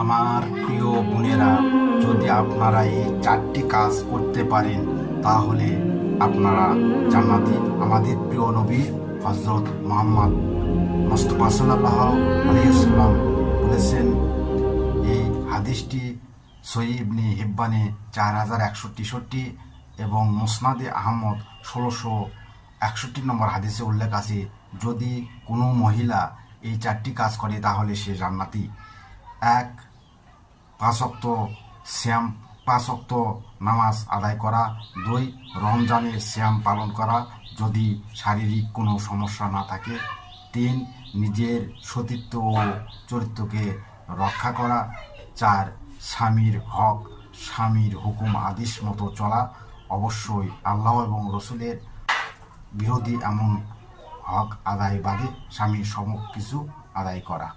আমার প্রিয় বোনেরা, যদি আপনারা এই 4টি কাজ করতে পারেন তাহলে আপনারা জান্নাতি। আমাদের প্রিয় নবী হযরত মুহাম্মদ মুস্তাফা সাল্লাল্লাহু আলাইহি ওয়াসাল্লাম বলেছেন, এই হাদিসটি সহিহ ইবনে হিব্বানে 4163 এবং মুসনাদে আহমদ 1661 নম্বর হাদিসে উল্লেখ আছে, যদি কোনো মহিলা এই 4টি কাজ করে তাহলে সে জান্নাতি। 1. 5 ওয়াক্ত সিয়াম, 5 ওয়াক্ত নামাজ আদায় করা। 2. রমজানের সিয়াম পালন করা যদি শারীরিক কোনো সমস্যা না থাকে। 3. নিজের সতীত্ব ও চরিত্রকে রক্ষা করা। 4. স্বামীর হক, স্বামীর হুকুম আদেশ মতো চলা, অবশ্যই আল্লাহ এবং রসুলের বিরোধী এমন হক আদায় বাদে স্বামীর সম কিছু আদায় করা।